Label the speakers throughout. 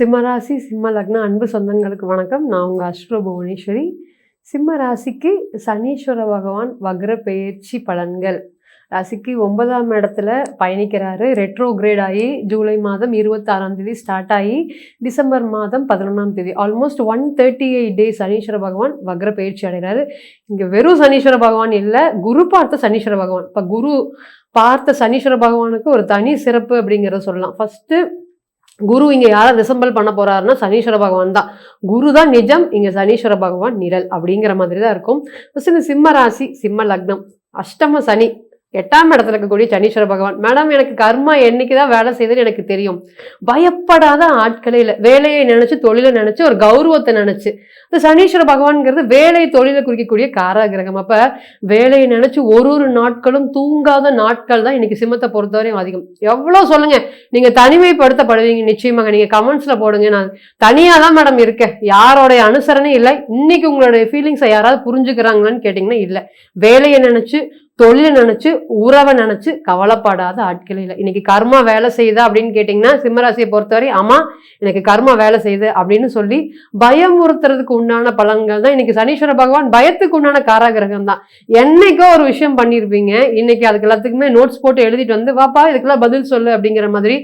Speaker 1: சிம்ம ராசி சிம்ம லக்ன அன்பு சொந்தங்களுக்கு வணக்கம். நான் உங்கள் அஸ்ட்ரோ புவனேஸ்வரி. சிம்ம ராசிக்கு சனீஸ்வர பகவான் வக்ர பெயர்ச்சி பலன்கள். ராசிக்கு 9ஆம் இடத்துல பயணிக்கிறாரு. ரெட்ரோகிரேட் ஆகி ஜூலை மாதம் 26ஆம் தேதி ஸ்டார்ட் ஆகி டிசம்பர் மாதம் 11ஆம் தேதி ஆல்மோஸ்ட் 138 டேஸ் சனீஸ்வர பகவான் வக்ர பயிற்சி அடைகிறாரு. இங்கே வெறும் சனீஸ்வர பகவான் இல்லை, குரு பார்த்த சனீஸ்வர பகவான். இப்போ குரு பார்த்த சனீஸ்வர பகவானுக்கு ஒரு தனி சிறப்பு அப்படிங்கிறத சொல்லலாம். ஃபர்ஸ்ட் குரு இங்க யாரை ரிசம்பிள் பண்ண போறாருன்னா சனீஸ்வர பகவான் தான். குரு தான் நிஜம், இங்க சனீஸ்வர பகவான் நிழல் அப்படிங்கிற மாதிரி தான் இருக்கும். இந்த சிம்ம ராசி சிம்ம லக்னம் அஷ்டம சனி 8ஆம் இடத்துல இருக்கக்கூடிய சனீஸ்வர பகவான். மேடம் எனக்கு கர்மா என்னைக்குதான் வேலை செய்யுதுன்னு எனக்கு தெரியும். பயப்படாத ஆட்களே இல்லை. வேலையை நினைச்சு, தொழிலை நினைச்சு, ஒரு கௌரவத்தை நினைச்சு. இந்த சனீஸ்வர பகவான்ங்கிறது வேலை தொழிலை குறிக்கக்கூடிய காராகிரகம். அப்ப வேலையை நினைச்சு ஒரு நாட்களும் தூங்காத நாட்கள் தான் இன்னைக்கு சிம்மத்தை பொறுத்தவரையும் அதிகம். எவ்வளவு சொல்லுங்க, நீங்க தனிமைப்படுத்தப்படுவீங்க நிச்சயமாக. நீங்க கமெண்ட்ஸ்ல போடுங்க, நான் தனியா தான் மேடம் இருக்கேன், யாரோடைய அனுசரணை இல்லை. இன்னைக்கு உங்களுடைய ஃபீலிங்ஸை யாராவது புரிஞ்சுக்கிறாங்களான்னு கேட்டீங்கன்னா இல்லை. வேலையை நினைச்சு, தொழிலை நினைச்சு, உறவை நினைச்சு கவலைப்படாத ஆட்கள் இல்லை. இன்னைக்கு கர்மா வேலை செய்யுதா அப்படின்னு கேட்டீங்கன்னா சிம்மராசியை பொறுத்தவரை ஆமா எனக்கு கர்மா வேலை செய்யுது அப்படின்னு சொல்லி பயமுறுத்துறதுக்கு உண்டான பலன்கள் தான். இன்னைக்கு சனீஸ்வர பகவான் பயத்துக்கு உண்டான காராகிரகம் தான். என்னைக்கோ ஒரு விஷயம் பண்ணியிருப்பீங்க, இன்னைக்கு அதுக்கு எல்லாத்துக்குமே நோட்ஸ் போட்டு எழுதிட்டு வந்து வாப்பா இதுக்கெல்லாம் பதில் சொல்லு அப்படிங்கிற மாதிரி.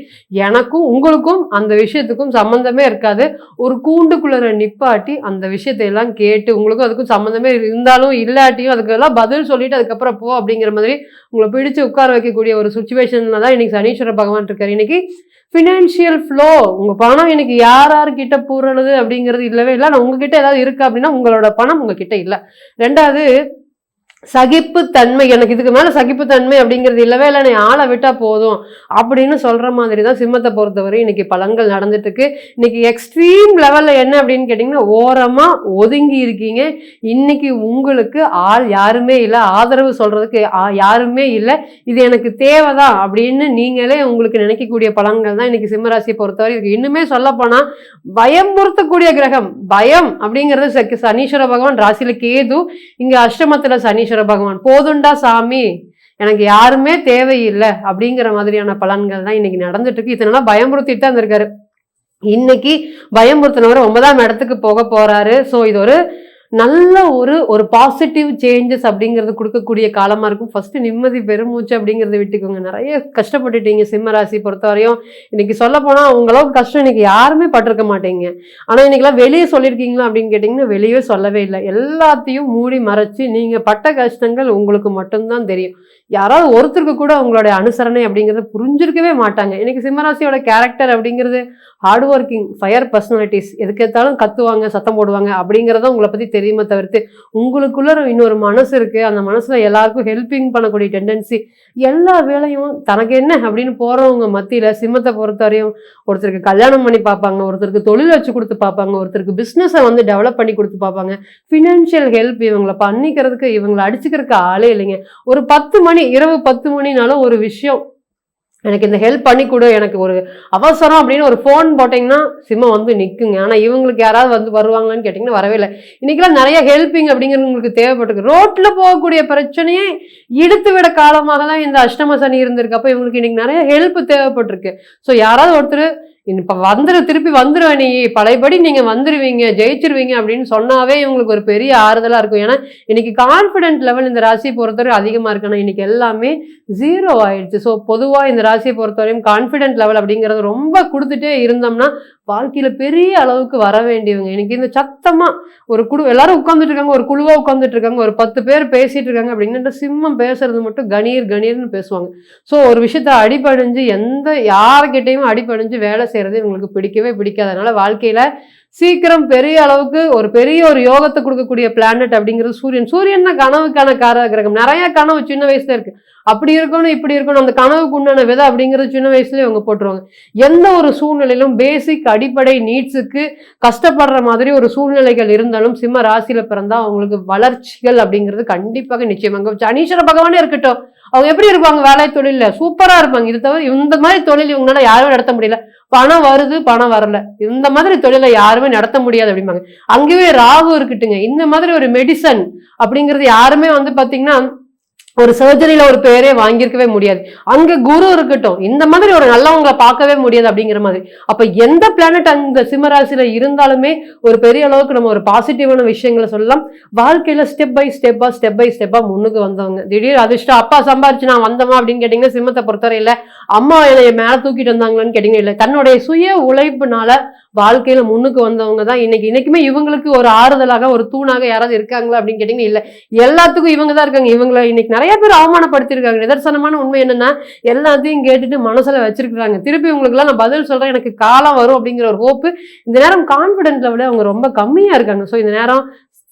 Speaker 1: எனக்கும் உங்களுக்கும் அந்த விஷயத்துக்கும் சம்மந்தமே இருக்காது. ஒரு கூண்டுக்குள்ள நிப்பாட்டி அந்த விஷயத்தை எல்லாம் கேட்டு உங்களுக்கும் அதுக்கும் சம்மந்தமே இருந்தாலும் இல்லாட்டியும் அதுக்கெல்லாம் பதில் சொல்லிட்டு அதுக்கப்புறம் போ அப்படிங்கிற மாதிரி உங்களை பிடிச்சு உட்கார வைக்கக்கூடிய ஒரு சுச்சுவேஷன்ல தான் இன்னைக்கு சனீஸ்வர பகவான் இருக்காரு. இன்னைக்கு ஃபினான்ஷியல் ஃப்ளோ, உங்க பணம் இன்னைக்கு யார்கிட்ட பூரலுது அப்படிங்கிறது இல்லவே இல்லை. நான் உங்ககிட்ட ஏதாவது இருக்கு அப்படின்னா உங்களோட பணம் உங்ககிட்ட இல்லை. ரெண்டாவது சகிப்புத்தன்மை. எனக்கு இதுக்கு மேல சகிப்புத்தன்மை அப்படிங்கிறது இல்லவே இல்லை, நான் ஆளை விட்டா போதும் அப்படின்னு சொல்ற மாதிரி தான் சிம்மத்தை பொறுத்தவரை இன்னைக்கு பலன்கள் நடந்துட்டு இருக்கு. இன்னைக்கு எக்ஸ்ட்ரீம் லெவல்ல என்ன அப்படின்னு கேட்டீங்கன்னா ஓரமா ஒதுங்கி இருக்கீங்க. இன்னைக்கு உங்களுக்கு ஆள் யாருமே இல்லை, ஆதரவு சொல்றதுக்கு யாருமே இல்லை. இது எனக்கு தேவைதான் அப்படின்னு நீங்களே உங்களுக்கு நினைக்கக்கூடிய பலன்கள் தான் இன்னைக்கு சிம்மராசியை பொறுத்தவரை இருக்கு. இன்னுமே சொல்ல போனா பயமுறுத்தக்கூடிய கிரகம் பயம் அப்படிங்கிறது சனீஸ்வர பகவான். ராசியில கேது, இங்க அஷ்டமத்துல சனீஸ்வர பகவான். போதுண்டா சாமி, எனக்கு யாருமே தேவையில்லை அப்படிங்கிற மாதிரியான பலன்கள் தான் இன்னைக்கு நடந்துட்டு இருக்கு. இதனால பயமுறுத்திட்டு தான் இருக்காரு. இன்னைக்கு பயமுறுத்தினவர் 9ஆம் இடத்துக்கு போக போறாரு. ஸோ இது ஒரு நல்ல ஒரு பாசிட்டிவ் சேஞ்சஸ் அப்படிங்கிறது கொடுக்கக்கூடிய காலமா இருக்கும். ஃபர்ஸ்ட் நிம்மதி பெருமூச்சு அப்படிங்கிறத விட்டுக்கோங்க. நிறைய கஷ்டப்பட்டுட்டீங்க சிம்ம ராசி பொறுத்தவரையும். இன்னைக்கு சொல்ல போனா உங்களவுக்கு கஷ்டம் இன்னைக்கு யாருமே பட்டிருக்க மாட்டீங்க. ஆனா இன்னைக்கெல்லாம் வெளியே சொல்லியிருக்கீங்களா அப்படின்னு கேட்டீங்கன்னா வெளியே சொல்லவே இல்லை. எல்லாத்தையும் மூடி மறைச்சு நீங்க பட்ட கஷ்டங்கள் உங்களுக்கு மட்டும்தான் தெரியும். யாராவது ஒருத்தருக்கு கூட உங்களுடைய அனுசரணை அப்படிங்கிறத புரிஞ்சிருக்கவே மாட்டாங்க. இன்னைக்கு சிம்மராசியோட கேரக்டர் அப்படிங்கிறது ஹார்ட் ஒர்க்கிங், ஃபயர் பர்சனாலிட்டிஸ், எதுக்கு எடுத்தாலும் கத்துவாங்க, சத்தம் போடுவாங்க அப்படிங்கிறத உங்களை பத்தி தெரியுமே தவிர்த்து உங்களுக்குள்ள இன்னொரு மனசு இருக்கு. அந்த மனசுல எல்லாருக்கும் ஹெல்பிங் பண்ணக்கூடிய டெண்டன்சி, எல்லா வேலையும் தனக்கு என்ன அப்படின்னு போறவங்க மத்தியில சிம்மத்தை பொறுத்தவரையும் ஒருத்தருக்கு கல்யாணம் பண்ணி பார்ப்பாங்க, ஒருத்தருக்கு தொழில் வச்சு கொடுத்து பார்ப்பாங்க, ஒருத்தருக்கு பிசினஸை டெவலப் பண்ணி கொடுத்து பார்ப்பாங்க. ஃபினான்ஷியல் ஹெல்ப் இவங்களை பண்ணிக்கிறதுக்கு, இவங்களை அடிச்சுக்கிறதுக்கு ஆளே இல்லைங்க. ஒரு 10 மணி, இரவு 10 மணினாலும் ஒரு விஷயம் எனக்கு இந்த ஹெல்ப் பண்ணி கொடு, எனக்கு ஒரு அவசரம் அப்படின்னு ஒரு ஃபோன் போட்டிங்கன்னா சிம்மம் நிற்குங்க. ஆனால் இவங்களுக்கு யாராவது வருவாங்கன்னு கேட்டிங்கன்னா வரவே இல்லை. இன்னைக்கெல்லாம் நிறைய ஹெல்ப்பிங் அப்படிங்கிறது உங்களுக்கு தேவைப்பட்டிருக்கு. ரோட்டில் போகக்கூடிய பிரச்சனையே இழுத்து விட காலமாக தான் இந்த அஷ்டம சனி இருந்திருக்கு. அப்போ இவங்களுக்கு இன்னைக்கு நிறைய ஹெல்ப் தேவைப்பட்டிருக்கு. ஸோ யாராவது ஒருத்தர் இப்போ திருப்பி வந்துடுவேன், நீ பழையபடி நீங்க வந்துருவீங்க, ஜெயிச்சிருவீங்க அப்படின்னு சொன்னாவே இவங்களுக்கு ஒரு பெரிய ஆறுதலா இருக்கும். ஏன்னா இன்னைக்கு கான்ஃபிடென்ட் லெவல் இந்த ராசியை பொறுத்தவரை அதிகமா இருக்கு. ஆனால் இன்னைக்கு எல்லாமே 0 ஆயிடுச்சு. ஸோ பொதுவாக இந்த ராசியை பொறுத்தவரையும் கான்ஃபிடென்ட் லெவல் அப்படிங்கிறது ரொம்ப கொடுத்துட்டே இருந்தோம்னா வாழ்க்கையில பெரிய அளவுக்கு வர வேண்டியவங்க. இன்னைக்கு இந்த சத்தமா ஒரு எல்லாரும் உட்கார்ந்துட்டு இருக்காங்க, ஒரு குழுவா உட்கார்ந்துட்டு இருக்காங்க, ஒரு 10 பேர் பேசிட்டு இருக்காங்க அப்படின்னா சிம்மம் பேசுறது மட்டும் கணீர் கணீர்னு பேசுவாங்க. ஸோ ஒரு விஷயத்த அடிபடிஞ்சு யாருக்கிட்டையும் அடிபடிஞ்சு வேலை செய்யறது இவங்களுக்கு பிடிக்கவே பிடிக்காது. அதனால வாழ்க்கையில சீக்கிரம் பெரிய அளவுக்கு பெரிய யோகத்தை கொடுக்கக்கூடிய பிளானட் அப்படிங்கிறது சூரியன். சூரியன் தான் கனவுக்கான காரகிரகம். நிறைய கனவு சின்ன வயசுல இருக்கு, அப்படி இருக்கணும் இப்படி இருக்கணும், அந்த கனவுக்கு உண்டான விதை அப்படிங்கிறது சின்ன வயசுலயே அவங்க போட்டுருவாங்க. எந்த ஒரு சூழ்நிலையிலும் பேசிக் அடிப்படை நீட்ஸுக்கு கஷ்டப்படுற மாதிரி ஒரு சூழ்நிலைகள் இருந்தாலும் சிம்ம ராசியில பிறந்தா அவங்களுக்கு வளர்ச்சிகள் அப்படிங்கிறது கண்டிப்பாக நிச்சயமாக. சனீஸ்வர பகவானே இருக்கட்டும், அவங்க எப்படி இருப்பாங்க, வேலை தொழில சூப்பரா இருப்பாங்க. இது தவிர இந்த மாதிரி தொழில் இவங்களால யாரும் நடத்த முடியல, பணம் வருது பணம் வரல, இந்த மாதிரி தொழிலை யாருமே நடத்த முடியாது அப்படிம்பாங்க. அங்கேயே ராகு இருக்கட்டுங்க, இந்த மாதிரி ஒரு மெடிசன் அப்படிங்கிறது யாருமே பாத்தீங்கன்னா ஒரு சர்ஜரியில ஒரு பேரே வாங்கியிருக்கவே முடியாது. அங்க குரு இருக்கட்டும், இந்த மாதிரி ஒரு நல்லவங்களை பார்க்கவே முடியாது அப்படிங்கிற மாதிரி. அப்ப எந்த பிளானட் அந்த சிம்மராசியில இருந்தாலுமே ஒரு பெரிய அளவுக்கு நம்ம ஒரு பாசிட்டிவான விஷயங்களை சொல்லலாம். வாழ்க்கையில ஸ்டெப் பை ஸ்டெப்பா முன்னுக்கு வந்தவங்க. திடீர் அதிர்ஷ்டம் அப்பா சம்பாரிச்சு நான் வந்தோமா அப்படின்னு கேட்டீங்கன்னா சிம்மத்தை பொறுத்தவரை இல்ல. அம்மா என்னைய மேல தூக்கிட்டு வந்தாங்களான்னு கேட்டீங்கன்னா இல்ல. தன்னுடைய சுய உழைப்புனால வாழ்க்கையில முன்னுக்கு வந்தவங்க தான் இன்னைக்குமே இவங்களுக்கு ஒரு ஆறுதலாக ஒரு தூணாக யாராவது இருக்காங்களா அப்படின்னு கேட்டீங்கன்னா இல்ல. எல்லாத்துக்கும் இவங்க தான் இருக்காங்க. இவங்களை இன்னைக்கு நிறைய பேர் அவமானப்படுத்திருக்காங்க. நிதர்சனமான உண்மை என்னன்னா எல்லாத்தையும் கேட்டுட்டு மனசுல வச்சிருக்காங்க. திருப்பி உங்களுக்கு எல்லாம் நான் பதில் சொல்றேன், எனக்கு காலம் வரும் அப்படிங்கிற ஒரு ஹோப்பு. இந்த நேரம் கான்பிடன்ஸ் லெவல அவங்க ரொம்ப கம்மியா இருக்காங்க. ஸோ இந்த நேரம்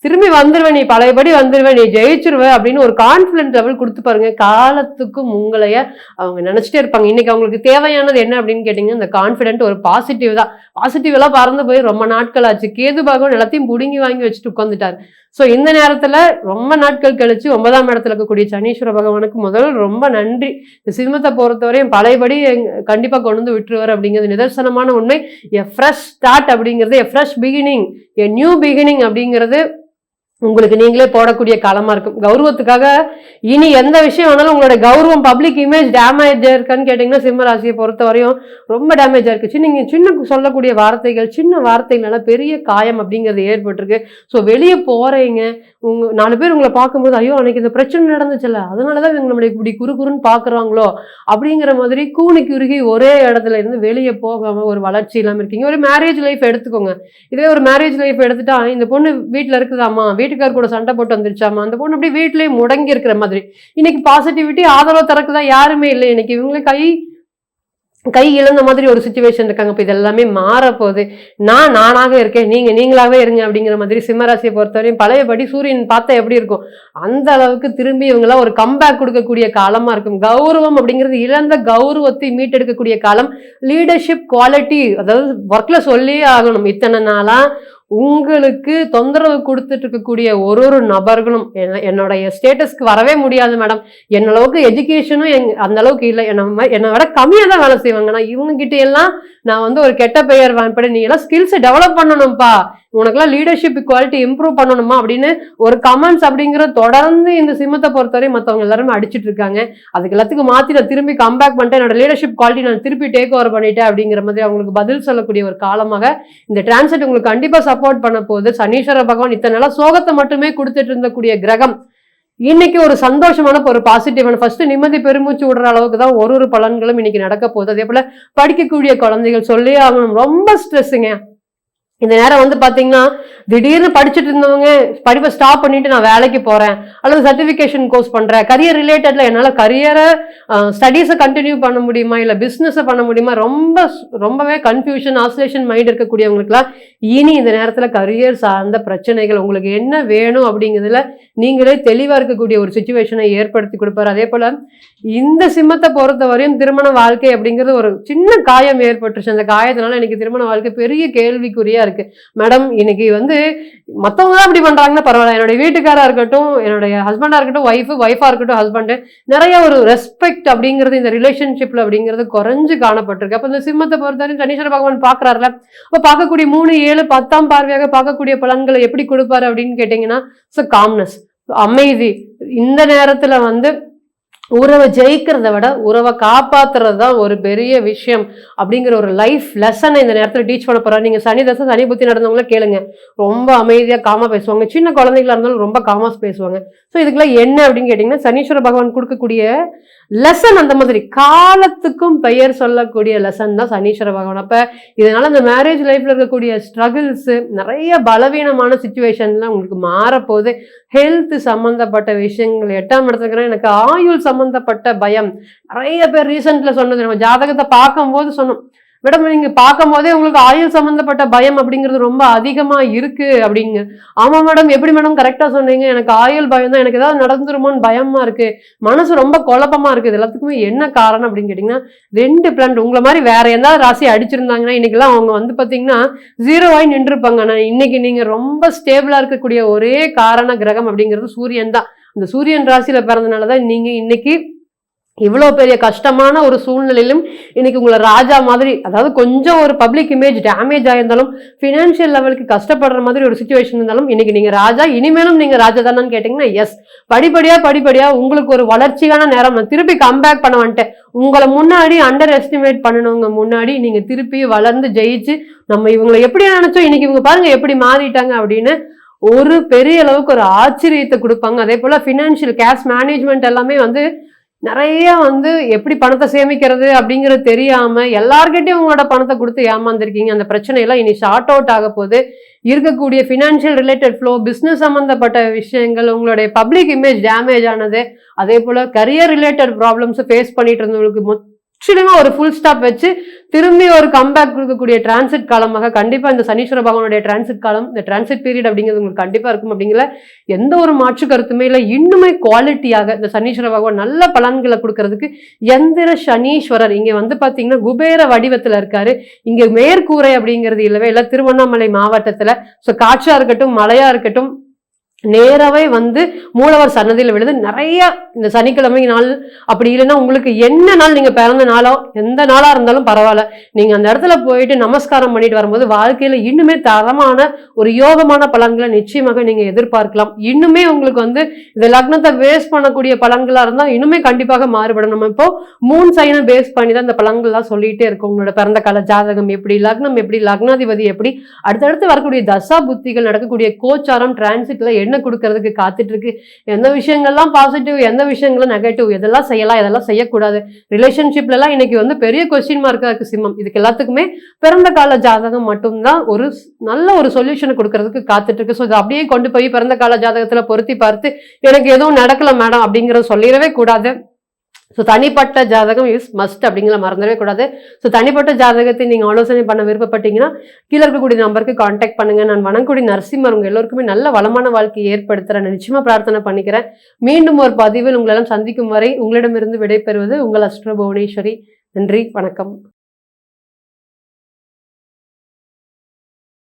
Speaker 1: திரும்பி வந்துருவேன், நீ பழையபடி வந்துருவேன், நீ ஜெயிச்சிருவேன் அப்படின்னு ஒரு கான்பிடன்ட் லெவல் கொடுத்து பாருங்க. காலத்துக்கும் உங்களைய அவங்க நினைச்சிட்டே இருப்பாங்க. இன்னைக்கு அவங்களுக்கு தேவையானது என்ன அப்படின்னு கேட்டீங்கன்னா இந்த கான்பிடன்ட் ஒரு பாசிட்டிவ் தான். பாசிட்டிவ் எல்லாம் பறந்து போய் ரொம்ப நாட்கள் ஆச்சு. கேது பாகம் எல்லாத்தையும் புடுங்கி வாங்கி வச்சுட்டு உட்காந்துட்டாரு. ஸோ இந்த நேரத்துல ரொம்ப நாட்கள் கழிச்சு 9ஆம் இடத்துல இருக்கக்கூடிய சனீஸ்வர பகவானுக்கு முதல் ரொம்ப நன்றி. இந்த சிம்மத்தை பொறுத்தவரையும் பழையபடி கண்டிப்பா கொண்டு வந்து விட்டுருவார் அப்படிங்கிறது நிதர்சனமான உண்மை. எ ஃப்ரெஷ் ஸ்டார்ட் அப்படிங்கிறது, a fresh beginning, a new beginning அப்படிங்கிறது உங்களுக்கு நீங்களே போடக்கூடிய காலமா இருக்கும். கௌரவத்துக்காக இனி எந்த விஷயம் வேணாலும் உங்களோட கௌரவம் பப்ளிக் இமேஜ் டேமேஜ் இருக்கான்னு கேட்டீங்கன்னா சிம்ம ராசியை பொறுத்த வரையும் ரொம்ப டேமேஜா இருக்கு. நீங்க சின்ன சொல்லக்கூடிய வார்த்தைகள், சின்ன வார்த்தைகளால பெரிய காயம் அப்படிங்கிறது ஏற்பட்டிருக்கு. ஸோ வெளியே போறீங்க, உங்க 4 பேர் உங்களை பார்க்கும்போது ஐயோ அன்னைக்கு இந்த பிரச்சனை நடந்துச்சுல்ல, அதனாலதான் இவங்க நம்மளை இப்படி குறுகுறுன்னு பாக்குறாங்களோ அப்படிங்கிற மாதிரி கூனி குறுகி ஒரே இடத்துல இருந்து வெளியே போகாம ஒரு வளர்ச்சி இல்லாம இருக்கீங்க. ஒரு மேரேஜ் லைஃப் எடுத்துக்கோங்க. இதே ஒரு மேரேஜ் லைஃப் எடுத்துட்டா இந்த பொண்ணு வீட்டுல இருக்குதாமா, வீட்டுக்கார் கூட சண்டை போட்டு வந்துருச்சாமா, அந்த பொண்ணு அப்படியே வீட்லயே முடங்கி இருக்கிற மாதிரி. இன்னைக்கு பாசிட்டிவிட்டி ஆதரவு தரக்குதான் யாருமே இல்லை. இன்னைக்கு இவங்களே கை இழந்த மாதிரி ஒரு சிச்சுவேஷன் இருக்காங்க. இப்போ இதெல்லாமே மாறப்போகுது. நானாக இருக்கேன், நீங்களாவே இருங்க அப்படிங்கிற மாதிரி சிம்மராசியை பொறுத்தவரையும் பழையபடி சூரியன் பார்த்தா எப்படி இருக்கும் அந்த அளவுக்கு திரும்பி இவங்கெல்லாம் ஒரு கம்பேக் கொடுக்கக்கூடிய காலமா இருக்கும். கௌரவம் அப்படிங்கிறது இழந்த கௌரவத்தை மீட்டெடுக்கக்கூடிய காலம். லீடர்ஷிப் குவாலிட்டி, அதாவது ஒர்க்ல சொல்லியே ஆகணும். இத்தனை நாளா உங்களுக்கு தொந்தரவு கொடுத்துட்டு இருக்கக்கூடிய ஒரு நபர்களும் என்னோடைய ஸ்டேட்டஸ்க்கு வரவே முடியாது மேடம், என்னளவுக்கு எஜுகேஷனும் அந்த அளவுக்கு இல்லை, என்னை விட கம்மியாக தான் வேலை செய்வாங்க, நான் இவங்க கிட்ட எல்லாம் நான் வந்து ஒரு கெட்ட பெயர் வாங்கப்பட, நீ எல்லாம் ஸ்கில்ஸை டெவலப் பண்ணணும்ப்பா, உனக்கெல்லாம் லீடர்ஷிப் குவாலிட்டி இம்ப்ரூவ் பண்ணணுமா அப்படின்னு ஒரு கமெண்ட்ஸ் அப்படிங்கிற தொடர்ந்து இந்த சிம்மத்தை பொறுத்தவரை மற்றவங்க எல்லாருமே அடிச்சுட்டு இருக்காங்க. அதுக்கு எல்லாத்துக்கும் மாற்றி நான் திரும்பி கம்பேக் பண்ணிட்டேன், என்னோட லீடர்ஷிப் குவாலிட்டி நான் திருப்பி டேக் ஓவர் பண்ணிட்டேன் அப்படிங்கிற மாதிரி அவங்களுக்கு பதில் சொல்லக்கூடிய ஒரு காலமாக இந்த டிரான்சிட் உங்களுக்கு கண்டிப்பா சப்போர்ட் பண்ண போகுது. சனீஸ்வர பகவான் இத்தனை நாளா சோகத்தை மட்டுமே கொடுத்துட்டு இருந்தக்கூடிய கிரகம் இன்னைக்கு ஒரு சந்தோஷமான ஒரு பாசிட்டிவான ஃபர்ஸ்ட் நிம்மதி பெருமூச்சு விடுற அளவுக்கு தான் ஒரு பலன்களும் இன்னைக்கு நடக்க போகுது. அதே போல படிக்கக்கூடிய குழந்தைகள் சொல்லி ஆகணும், ரொம்ப ஸ்ட்ரெஸ்ஸுங்க. இந்த நேரம் வந்து பாத்தீங்கன்னா திடீர்னு படிச்சுட்டு இருந்தவங்க படிப்பை ஸ்டாப் பண்ணிட்டு நான் வேலைக்கு போறேன் அல்லது சர்டிபிகேஷன் கோர்ஸ் பண்றேன், கரியர் ரிலேட்டட்ல என்னால கரியரை ஸ்டடீஸை கண்டினியூ பண்ண முடியுமா இல்ல பிசினஸை பண்ண முடியுமா, ரொம்பவே கன்ஃபியூஷன் ஆசிலேஷன் மைண்ட் இருக்கக்கூடியவங்களுக்குலாம் இனி இந்த நேரத்துல கரியர் சார்ந்த பிரச்சனைகள் உங்களுக்கு என்ன வேணும் அப்படிங்கிறதுல நீங்களே தெளிவா இருக்கக்கூடிய ஒரு சுச்சுவேஷனை ஏற்படுத்தி கொடுப்பாரு. அதே போல இந்த சிம்மத்தை பொறுத்த வரையும் திருமண வாழ்க்கை அப்படிங்கிறது ஒரு சின்ன காயம் ஏற்பட்டுருச்சு. அந்த காயத்தினால எனக்கு திருமண வாழ்க்கை பெரிய கேள்விக்குறியா இருக்கு. மேடம் இன்னைக்கு வந்து மத்தவங்க தான் இப்படி பண்றாங்கன்னா பரவாயில்ல, என்னுடைய வீட்டுக்காரா இருக்கட்டும், என்னுடைய ஹஸ்பண்டா இருக்கட்டும், ஒய்ஃபா இருக்கட்டும், ஹஸ்பண்ட் நிறைய ஒரு ரெஸ்பெக்ட் அப்படிங்கிறது இந்த ரிலேஷன்ஷிப்ல அப்படிங்கிறது குறைஞ்சு காணப்பட்டிருக்கு. அப்ப இந்த சிம்மத்தை பொறுத்தவரை சனீஸ்வர பகவான் பாக்குறாருல, அப்ப பார்க்கக்கூடிய 3, 7, 10ஆம் பார்வையாக பார்க்கக்கூடிய பலன்களை எப்படி கொடுப்பாரு அப்படின்னு கேட்டீங்கன்னா காம்னஸ், அமைதி. இந்த நேரத்துல வந்து உறவை ஜெயிக்கிறத விட உறவை காப்பாத்துறது தான் ஒரு பெரிய விஷயம் அப்படிங்கிற ஒரு லைஃப் லெசனை இந்த நேரத்தில் டீச் பண்ண போறாரு. நீங்க சனி தசை சனி புத்தி நடந்தவங்கள கேளுங்க, ரொம்ப அமைதியா காமா பேசுவாங்க. சின்ன குழந்தைகளா இருந்தாலும் ரொம்ப காமா பேசுவாங்க. ஸோ இதுக்கெல்லாம் என்ன அப்படின்னு கேட்டீங்கன்னா சனீஸ்வர பகவான் கொடுக்கக்கூடிய லெசன் அந்த மாதிரி காலத்துக்கும் பெயர் சொல்லக்கூடிய லெசன் தான் சனீஸ்வர பகவான். அப்ப இதனால இந்த மேரேஜ் லைஃப்ல இருக்கக்கூடிய ஸ்ட்ரகிள்ஸ், நிறைய பலவீனமான சுச்சுவேஷன்லாம் உங்களுக்கு மாறப்போகுது. ஹெல்த் சம்பந்தப்பட்ட விஷயங்கள் 8ஆம் இடத்துக்கு எனக்கு ஆயுள் சம்பந்தப்பட்ட பயம் நிறைய பேர் ரீசெண்ட்ல சொன்னது. நம்ம ஜாதகத்தை பார்க்கும்போது சொன்னோம், மேடம் நீங்க பார்க்கும் போதே உங்களுக்கு ஆயுள் சம்பந்தப்பட்ட பயம் அப்படிங்கிறது ரொம்ப அதிகமா இருக்கு அப்படிங்க. ஆமா மேடம், எப்படி மேடம் கரெக்டா சொன்னீங்க, எனக்கு ஆயுள் பயம் தான், எனக்கு ஏதாவது நடந்துருமோன்னு பயமா இருக்கு, மனசு ரொம்ப குழப்பமா இருக்கு. இது எல்லாத்துக்குமே என்ன காரணம் அப்படின்னு கேட்டீங்கன்னா 2 பிளானட் உங்களை மாதிரி வேற எதாவது ராசி அடிச்சிருந்தாங்கன்னா இன்னைக்கெல்லாம் அவங்க வந்து பாத்தீங்கன்னா 0 ஆகி நின்றுருப்பாங்க. ஆனா இன்னைக்கு நீங்க ரொம்ப ஸ்டேபிளா இருக்கக்கூடிய ஒரே காரண கிரகம் அப்படிங்கிறது சூரியன் தான். அந்த சூரியன் ராசியில பிறந்தனாலதான் நீங்க இன்னைக்கு இவ்வளோ பெரிய கஷ்டமான ஒரு சூழ்நிலையிலும் இன்னைக்கு உங்களை ராஜா மாதிரி, அதாவது கொஞ்சம் ஒரு பப்ளிக் இமேஜ் டேமேஜ் ஆயிருந்தாலும், ஃபினான்ஷியல் லெவலுக்கு கஷ்டப்படுற மாதிரி ஒரு சுச்சுவேஷன் இருந்தாலும், இன்னைக்கு நீங்க ராஜா, இனிமேலும் நீங்க ராஜா தானான்னு கேட்டீங்கன்னா எஸ். படிப்படியா உங்களுக்கு ஒரு வளர்ச்சியான நேரம். நான் திருப்பி கம்பேக் பண்ண வந்துட்டேன். உங்களை முன்னாடி அண்டர் எஸ்டிமேட் பண்ணணுங்க, முன்னாடி நீங்க திருப்பி வளர்ந்து ஜெயிச்சு, நம்ம இவங்களை எப்படி நினைச்சோம், இன்னைக்கு இவங்க பாருங்க எப்படி மாறிட்டாங்க அப்படின்னு ஒரு பெரிய அளவுக்கு ஒரு ஆச்சரியத்தை கொடுப்பாங்க. அதே போல ஃபினான்ஷியல் கேஷ் மேனேஜ்மெண்ட் எல்லாமே நிறைய எப்படி பணத்தை சேமிக்கிறது அப்படிங்கிறது தெரியாம எல்லார்கிட்டையும் உங்களோட பணத்தை கொடுத்து ஏமாந்துருக்கீங்க. அந்த பிரச்சனையெல்லாம் இனி ஷார்ட் அவுட் ஆக போது. இருக்கக்கூடிய ஃபினான்ஷியல் ரிலேட்டட் ஃப்ளோ, பிஸ்னஸ் சம்பந்தப்பட்ட விஷயங்கள், உங்களுடைய பப்ளிக் இமேஜ் டேமேஜ் ஆனது, அதே போல கரியர் ரிலேட்டட் ப்ராப்ளம்ஸ் ஃபேஸ் பண்ணிட்டு இருந்தவங்களுக்கு முற்றிலுமா ஒரு ஃபுல் ஸ்டாப் வச்சு திரும்பி ஒரு கம்பேக் கொடுக்கக்கூடிய டிரான்சிட் காலமாக கண்டிப்பா இந்த சனீஸ்வர பகவானுடைய டிரான்சிட் காலம், இந்த டிரான்சிட் பீரியட் அப்படிங்கிறது உங்களுக்கு கண்டிப்பா இருக்கும். அப்படிங்கிற எந்த ஒரு மாற்று கருத்துமே இல்லை. இன்னுமே குவாலிட்டியாக இந்த சனீஸ்வர பகவான் நல்ல பலன்களை கொடுக்கறதுக்கு எந்திர சனீஸ்வரர் இங்க பாத்தீங்கன்னா குபேர வடிவத்துல இருக்காரு. இங்க மேற்கூரை அப்படிங்கிறது இல்லவே இல்லை. திருவண்ணாமலை மாவட்டத்துல காற்றா இருக்கட்டும் மழையா இருக்கட்டும் நேராவே மூலவர் சன்னதியில விழுது. நிறைய இந்த சனிக்கிழமை நாள் அப்படி இல்லைன்னா உங்களுக்கு என்ன நாள் நீங்க பிறந்த நாளோ எந்த நாளா இருந்தாலும் பரவாயில்ல, நீங்க அந்த இடத்துல போயிட்டு நமஸ்காரம் பண்ணிட்டு வரும்போது வாழ்க்கையில இன்னுமே தரமான ஒரு யோகமான பலன்களை நிச்சயமாக நீங்க எதிர்பார்க்கலாம். இன்னுமே உங்களுக்கு இந்த லக்னத்தை பேஸ் பண்ணக்கூடிய பலன்களா இருந்தா இன்னுமே கண்டிப்பாக மாறுபடும். நம்ம இப்போ மூன் சைனை பேஸ் பண்ணி தான் இந்த பலன்கள்லாம் சொல்லிட்டே இருக்கும். உங்களோட பிறந்த கால ஜாதகம் எப்படி, லக்னம் எப்படி, லக்னாதிபதி எப்படி, அடுத்தடுத்து வரக்கூடிய தசா புத்திகள், நடக்கக்கூடிய கோச்சாரம், டிரான்சிட்ல என்ன கொடுக்கறதுக்கு காத்துட்டு இருக்கு, எந்த விஷயங்கள்லாம் பாசிட்டிவ், எந்த விஷயங்களும் நெகட்டிவ், எதெல்லாம் செய்யலாம், எதெல்லாம் செய்யக்கூடாது. ரிலேஷன்ஷிப்ல எல்லாம் இன்னைக்கு பெரிய கொஸ்டின் மார்க்கா இருக்கு சிம்மம். இதுக்கு எல்லாத்துக்குமே பிறந்த கால ஜாதகம் மட்டும்தான் ஒரு நல்ல ஒரு சொல்யூஷனை கொடுக்கறதுக்கு காத்துட்டு இருக்கு. ஸோ இதை அப்படியே கொண்டு போய் பிறந்த கால ஜாதகத்துல பொருத்தி பார்த்து எனக்கு எதுவும் நடக்கல மேடம் அப்படிங்கிறத சொல்லிடவே கூடாது. ஸோ தனிப்பட்ட ஜாதகம் இஸ் மஸ்ட் அப்படிங்கிற மறந்துடவே கூடாது. ஸோ தனிப்பட்ட ஜாதகத்தை நீங்கள் ஆலோசனை பண்ண விருப்பப்பட்டீங்கன்னா கீழே இருக்கக்கூடிய நம்பருக்கு கான்டாக்ட் பண்ணுங்க. நான் வணங்கக்கூடிய நரசிம்மர் உங்க எல்லோருக்குமே நல்ல வளமான வாழ்க்கையை ஏற்படுத்துகிறேன் நிச்சயமா பிரார்த்தனை பண்ணிக்கிறேன். மீண்டும் ஒரு பதிவில் உங்களெல்லாம் சந்திக்கும் வரை உங்களிடமிருந்து விடைபெறுவது உங்கள் அஸ்ட்ரோ புவனேஸ்வரி. நன்றி, வணக்கம்.